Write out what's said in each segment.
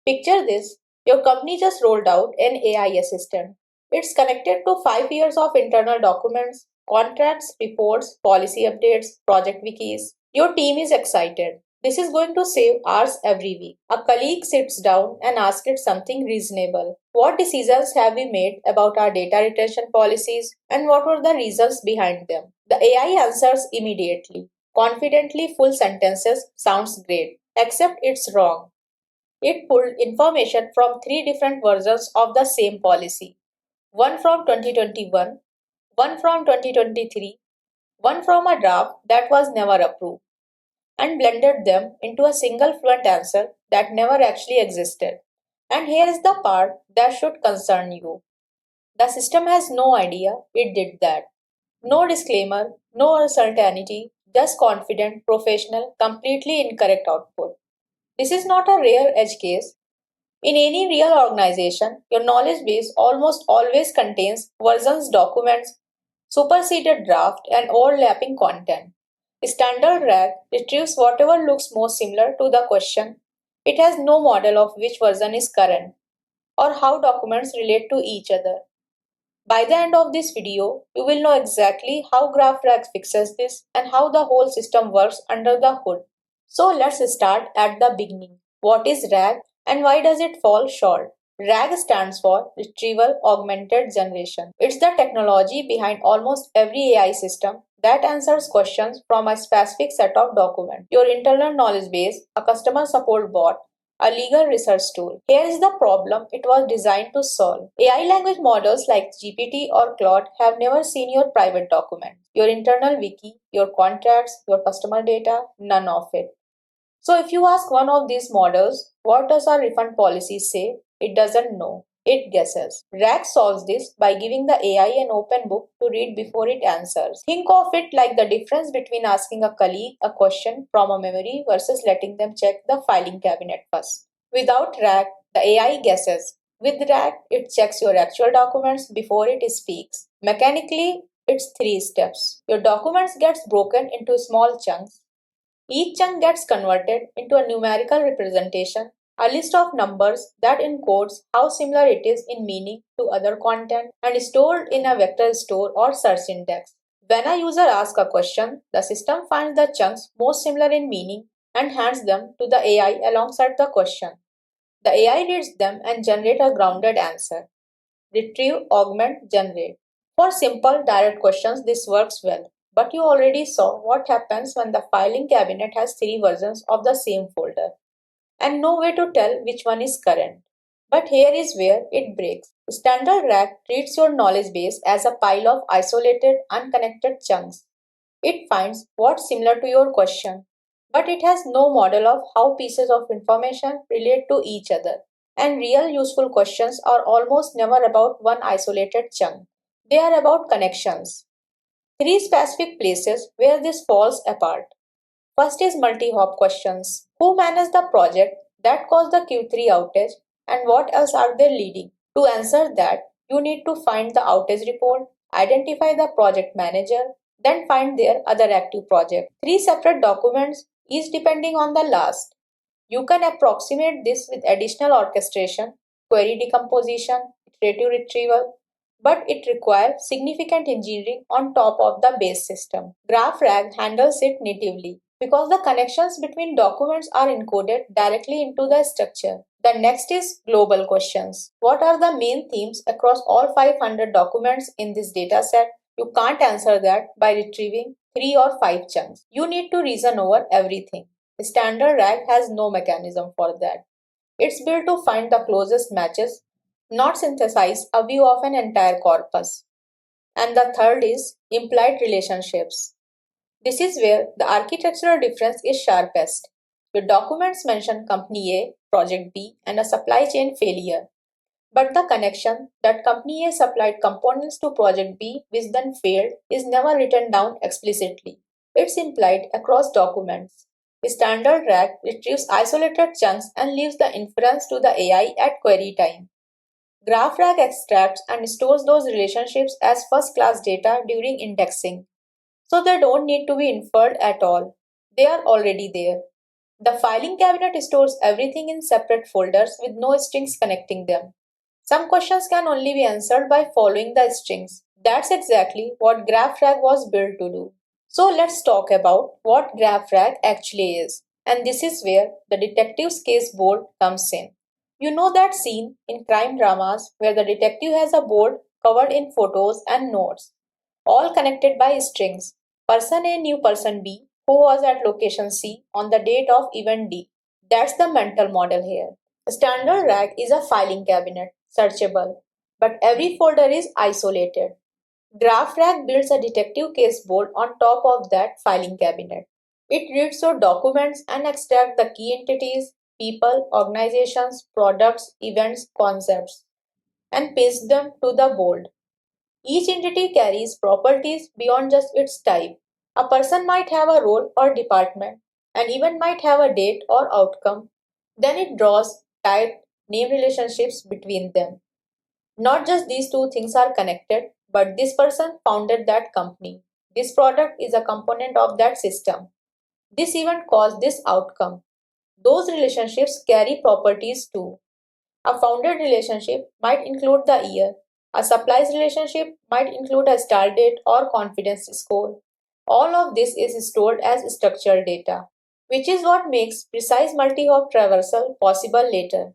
Picture this, your company just rolled out an AI assistant. It's connected to 5 years of internal documents, contracts, reports, policy updates, project wikis. Your team is excited. This is going to save hours every week. A colleague sits down and asks it something reasonable. What decisions have we made about our data retention policies and what were the reasons behind them? The AI answers immediately. Confidently full sentences sounds great, except it's wrong. It pulled information from three different versions of the same policy, one from 2021, one from 2023, one from a draft that was never approved, and blended them into a single fluent answer that never actually existed. And here is the part that should concern you. The system has no idea it did that. No disclaimer, no uncertainty, just confident, professional, completely incorrect output. This is not a rare edge case. In any real organization, your knowledge base almost always contains versions, documents, superseded draft, and overlapping content. Standard RAG retrieves whatever looks most similar to the question. It has no model of which version is current or how documents relate to each other. By the end of this video, you will know exactly how GraphRag fixes this and how the whole system works under the hood. So let's start at the beginning. What is RAG and why does it fall short? RAG stands for Retrieval Augmented Generation. It's the technology behind almost every AI system that answers questions from a specific set of documents. Your internal knowledge base, a customer support bot, a legal research tool. Here is the problem it was designed to solve. AI language models like GPT or Claude have never seen your private documents, your internal wiki, your contracts, your customer data, none of it. So if you ask one of these models, what does our refund policy say? It doesn't know. It guesses. RAG solves this by giving the AI an open book to read before it answers. Think of it like the difference between asking a colleague a question from a memory versus letting them check the filing cabinet first. Without RAG, the AI guesses. With RAG, it checks your actual documents before it speaks. Mechanically, it's 3 steps. Your documents gets broken into small chunks. Each chunk gets converted into a numerical representation, a list of numbers that encodes how similar it is in meaning to other content and stored in a vector store or search index. When a user asks a question, the system finds the chunks most similar in meaning and hands them to the AI alongside the question. The AI reads them and generates a grounded answer. Retrieve, augment, generate. For simple, direct questions, this works well. But you already saw what happens when the filing cabinet has 3 versions of the same folder and no way to tell which one is current. But here is where it breaks. Standard RAG treats your knowledge base as a pile of isolated, unconnected chunks. It finds what's similar to your question, but it has no model of how pieces of information relate to each other. And real useful questions are almost never about one isolated chunk. They are about connections. 3 specific places where this falls apart. First is multi-hop questions. Who managed the project that caused the Q3 outage and what else are they leading? To answer that, you need to find the outage report, identify the project manager, then find their other active project. 3 separate documents, each depending on the last. You can approximate this with additional orchestration, query decomposition, iterative retrieval, but it requires significant engineering on top of the base system. GraphRag handles it natively because the connections between documents are encoded directly into the structure. The next is global questions. What are the main themes across all 500 documents in this dataset? You can't answer that by retrieving 3 or 5 chunks. You need to reason over everything. Standard RAG has no mechanism for that. It's built to find the closest matches, not synthesize a view of an entire corpus. And the third is implied relationships. This is where the architectural difference is sharpest. Your documents mention company A, project B, and a supply chain failure. But the connection that company A supplied components to project B which then failed is never written down explicitly. It's implied across documents. The standard RAG retrieves isolated chunks and leaves the inference to the AI at query time. GraphRag extracts and stores those relationships as first-class data during indexing, so they don't need to be inferred at all. They are already there. The filing cabinet stores everything in separate folders with no strings connecting them. Some questions can only be answered by following the strings. That's exactly what GraphRag was built to do. So let's talk about what GraphRag actually is. And this is where the detective's case board comes in. You know that scene in crime dramas where the detective has a board covered in photos and notes, all connected by strings. Person A knew person B, who was at location C on the date of event D. That's the mental model here. A standard rag is a filing cabinet, searchable, but every folder is isolated. GraphRag builds a detective case board on top of that filing cabinet. It reads your documents and extracts the key entities, people, organizations, products, events, concepts, and pastes them to the board. Each entity carries properties beyond just its type. A person might have a role or department, and even might have a date or outcome. Then it draws tight name relationships between them. Not just these two things are connected, but this person founded that company. This product is a component of that system. This event caused this outcome. Those relationships carry properties too. A founded relationship might include the year. A supplies relationship might include a start date or confidence score. All of this is stored as structured data, which is what makes precise multi-hop traversal possible later.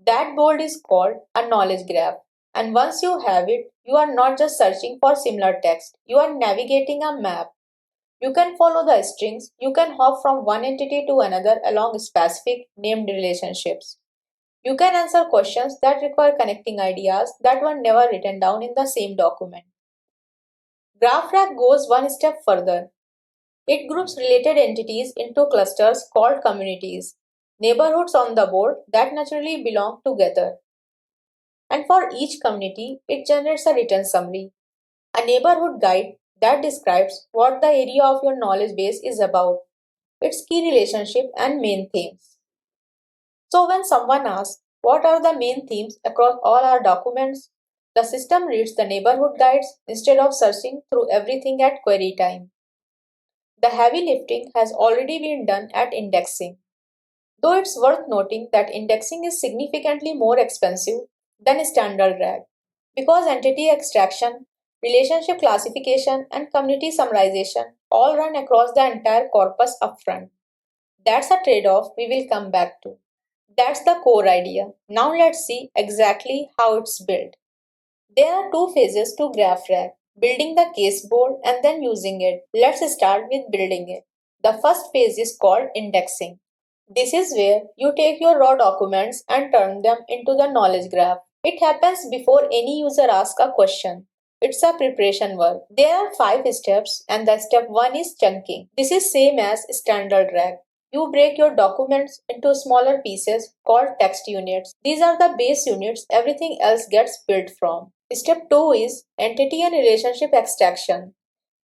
That board is called a knowledge graph. And once you have it, you are not just searching for similar text, you are navigating a map. You can follow the strings, you can hop from one entity to another along specific named relationships. You can answer questions that require connecting ideas that were never written down in the same document. GraphRag goes one step further. It groups related entities into clusters called communities, neighborhoods on the board that naturally belong together. And for each community, it generates a written summary, a neighborhood guide that describes what the area of your knowledge base is about, its key relationship and main themes. So when someone asks, what are the main themes across all our documents? The system reads the neighborhood guides instead of searching through everything at query time. The heavy lifting has already been done at indexing. Though it's worth noting that indexing is significantly more expensive than standard RAG because entity extraction, relationship classification, and community summarization all run across the entire corpus upfront. That's a trade off we will come back to. That's the core idea. Now let's see exactly how it's built. There are two phases to GraphRag, building the case board and then using it. Let's start with building it. The first phase is called indexing. This is where you take your raw documents and turn them into the knowledge graph. It happens before any user asks a question. It's a preparation work. There are 5 steps and the step 1 is chunking. This is same as standard RAG. You break your documents into smaller pieces called text units. These are the base units everything else gets built from. Step 2 is entity and relationship extraction.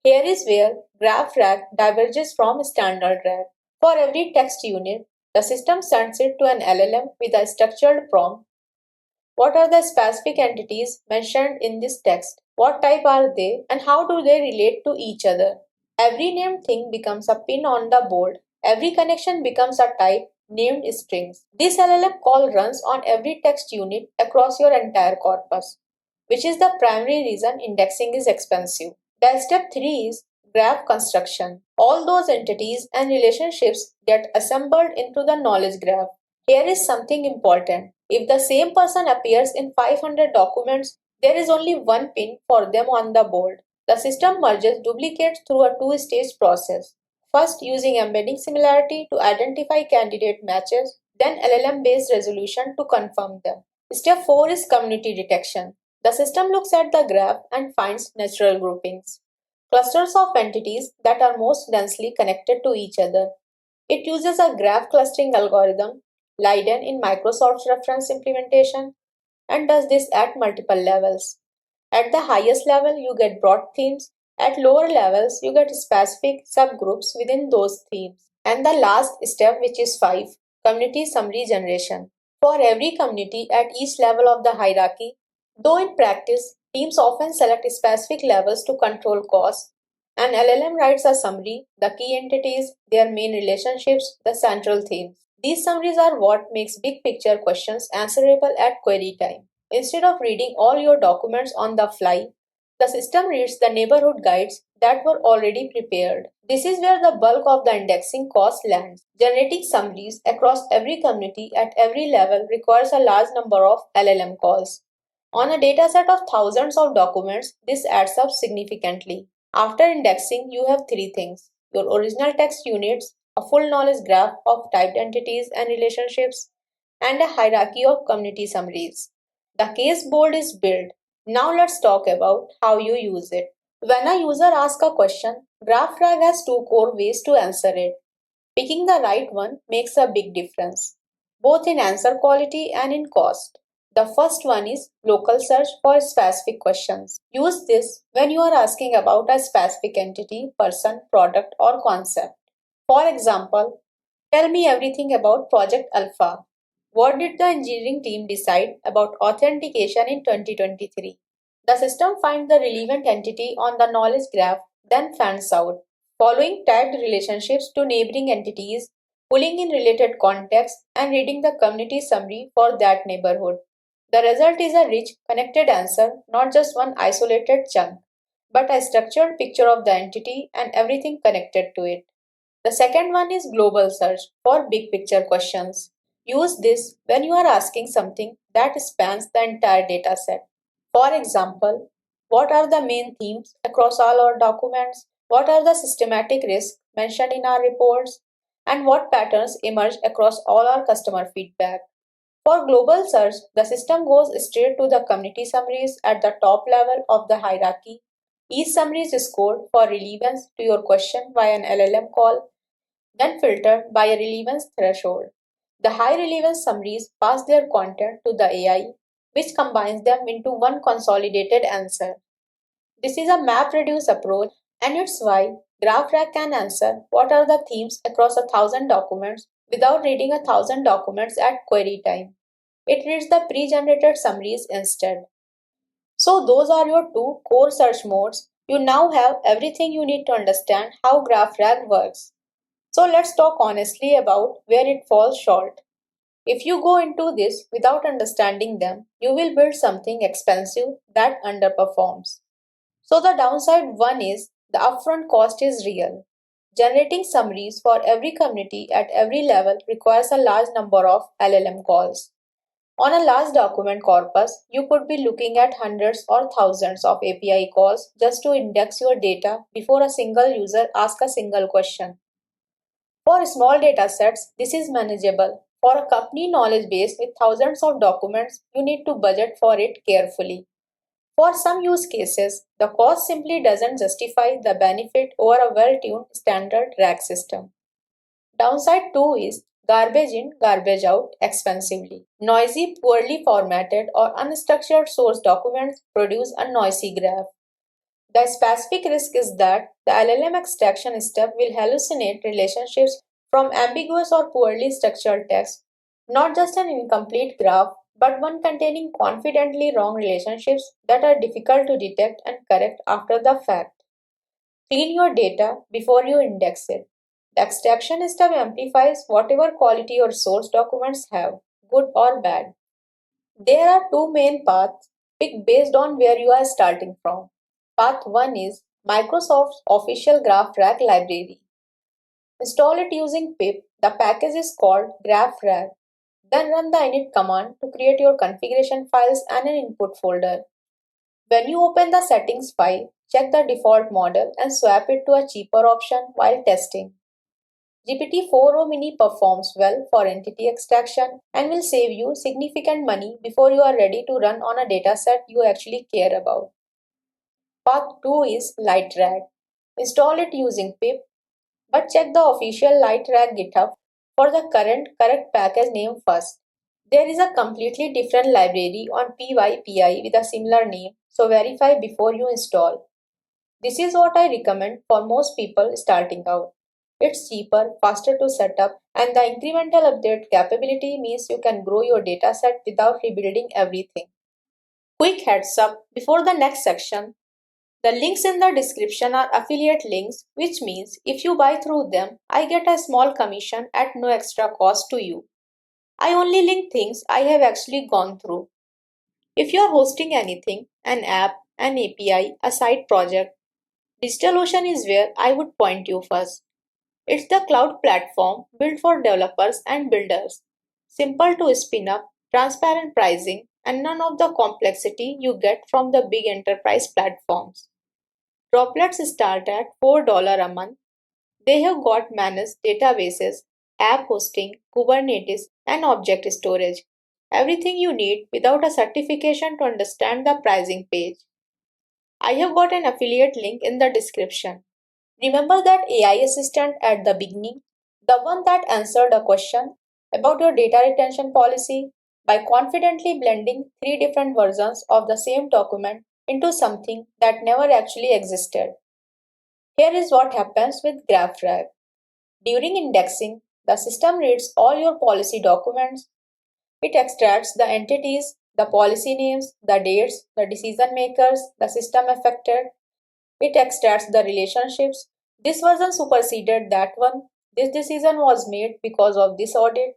Here is where GraphRag diverges from standard RAG. For every text unit, the system sends it to an LLM with a structured prompt. What are the specific entities mentioned in this text? What type are they and how do they relate to each other? Every named thing becomes a pin on the board. Every connection becomes a type named strings. This LLM call runs on every text unit across your entire corpus, which is the primary reason indexing is expensive. The step 3 is graph construction. All those entities and relationships get assembled into the knowledge graph. Here is something important. If the same person appears in 500 documents, there is only one pin for them on the board. The system merges duplicates through a two-stage process. First, using embedding similarity to identify candidate matches, then LLM-based resolution to confirm them. Step 4 is community detection. The system looks at the graph and finds natural groupings, clusters of entities that are most densely connected to each other. It uses a graph clustering algorithm, Leiden in Microsoft's reference implementation, and does this at multiple levels. At the highest level, you get broad themes. At lower levels, you get specific subgroups within those themes. And the last step, which is 5, community summary generation. For every community at each level of the hierarchy, though in practice, teams often select specific levels to control costs An LLM writes a summary, the key entities, their main relationships, the central themes. These summaries are what makes big picture questions answerable at query time. Instead of reading all your documents on the fly, the system reads the neighborhood guides that were already prepared. This is where the bulk of the indexing cost lands. Generating summaries across every community at every level requires a large number of LLM calls. On a dataset of thousands of documents, this adds up significantly. After indexing, you have three things: your original text units, a full knowledge graph of typed entities and relationships, and a hierarchy of community summaries. The case board is built. Now let's talk about how you use it. When a user asks a question, GraphRag has two core ways to answer it. Picking the right one makes a big difference, both in answer quality and in cost. The first one is local search for specific questions. Use this when you are asking about a specific entity, person, product, or concept. For example, tell me everything about Project Alpha. What did the engineering team decide about authentication in 2023? The system finds the relevant entity on the knowledge graph, then fans out, following tagged relationships to neighboring entities, pulling in related context, and reading the community summary for that neighborhood. The result is a rich, connected answer, not just one isolated chunk, but a structured picture of the entity and everything connected to it. The second one is global search for big picture questions. Use this when you are asking something that spans the entire dataset. For example, what are the main themes across all our documents? What are the systematic risks mentioned in our reports? And what patterns emerge across all our customer feedback? For global search, the system goes straight to the community summaries at the top level of the hierarchy. Each summary is scored for relevance to your question by an LLM call, then filtered by a relevance threshold. The high relevance summaries pass their content to the AI, which combines them into one consolidated answer. This is a map reduce approach, and it's why GraphRag can answer what are the themes across 1,000 documents without reading 1,000 documents at query time. It reads the pre generated summaries instead. So, those are your two core search modes. You now have everything you need to understand how GraphRag works. So let's talk honestly about where it falls short. If you go into this without understanding them, you will build something expensive that underperforms. So the downside one is the upfront cost is real. Generating summaries for every community at every level requires a large number of LLM calls. On a large document corpus, you could be looking at hundreds or thousands of API calls just to index your data before a single user asks a single question. For small datasets, this is manageable. For a company knowledge base with thousands of documents, you need to budget for it carefully. For some use cases, the cost simply doesn't justify the benefit over a well-tuned standard rack system. Downside 2 is garbage in, garbage out expensively. Noisy, poorly formatted, or unstructured source documents produce a noisy graph. The specific risk is that the LLM extraction step will hallucinate relationships from ambiguous or poorly structured text, not just an incomplete graph, but one containing confidently wrong relationships that are difficult to detect and correct after the fact. Clean your data before you index it. The extraction step amplifies whatever quality your source documents have, good or bad. There are two main paths. Pick based on where you are starting from. Path 1 is Microsoft's official GraphRag library. Install it using pip. The package is called GraphRag. Then run the init command to create your configuration files and an input folder. When you open the settings file, check the default model and swap it to a cheaper option while testing. GPT-4o Mini performs well for entity extraction and will save you significant money before you are ready to run on a dataset you actually care about. Path 2 is LightRag. Install it using pip, but check the official LightRag GitHub for the correct package name first. There is a completely different library on PyPI with a similar name, so verify before you install. This is what I recommend for most people starting out. It's cheaper, faster to set up, and the incremental update capability means you can grow your dataset without rebuilding everything. Quick heads up before the next section. The links in the description are affiliate links, which means if you buy through them, I get a small commission at no extra cost to you. I only link things I have actually gone through. If you are hosting anything, an app, an API, a side project, DigitalOcean is where I would point you first. It's the cloud platform built for developers and builders. Simple to spin up, transparent pricing, and none of the complexity you get from the big enterprise platforms. Droplets start at $4 a month. They have got managed databases, app hosting, Kubernetes, and object storage. Everything you need without a certification to understand the pricing page. I have got an affiliate link in the description. Remember that AI assistant at the beginning? The one that answered a question about your data retention policy by confidently blending three different versions of the same document into something that never actually existed. Here is what happens with GraphRag. During indexing, the system reads all your policy documents. It extracts the entities, the policy names, the dates, the decision makers, the system affected. It extracts the relationships. This version superseded that one. This decision was made because of this audit.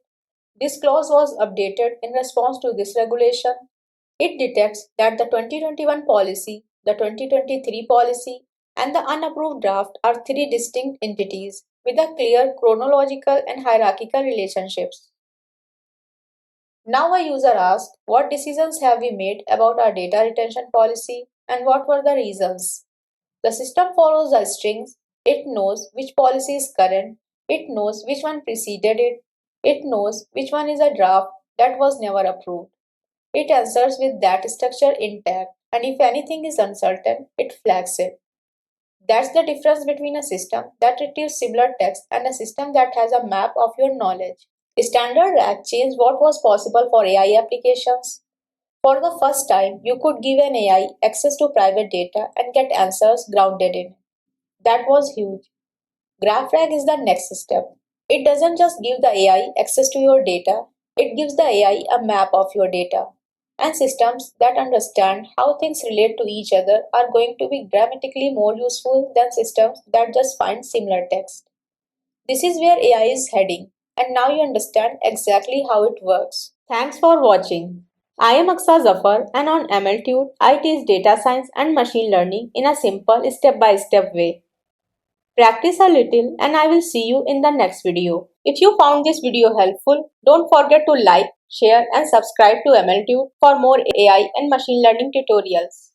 This clause was updated in response to this regulation. It detects that the 2021 policy, the 2023 policy, and the unapproved draft are three distinct entities with a clear chronological and hierarchical relationships. Now a user asks, what decisions have we made about our data retention policy and what were the reasons? The system follows the strings. It knows which policy is current. It knows which one preceded it. It knows which one is a draft that was never approved. It answers with that structure intact, and if anything is uncertain, it flags it. That's the difference between a system that retrieves similar text and a system that has a map of your knowledge. Standard RAG changed what was possible for AI applications. For the first time, you could give an AI access to private data and get answers grounded in it. That was huge. GraphRag is the next step. It doesn't just give the AI access to your data, it gives the AI a map of your data. And systems that understand how things relate to each other are going to be dramatically more useful than systems that just find similar text. This is where AI is heading, and now you understand exactly how it works. Thanks for watching. I am Aksa Zafar, and on MLTude, I teach data science and machine learning in a simple step by step way. Practice a little, and I will see you in the next video. If you found this video helpful, don't forget to like, share, and subscribe to MLTude for more AI and machine learning tutorials.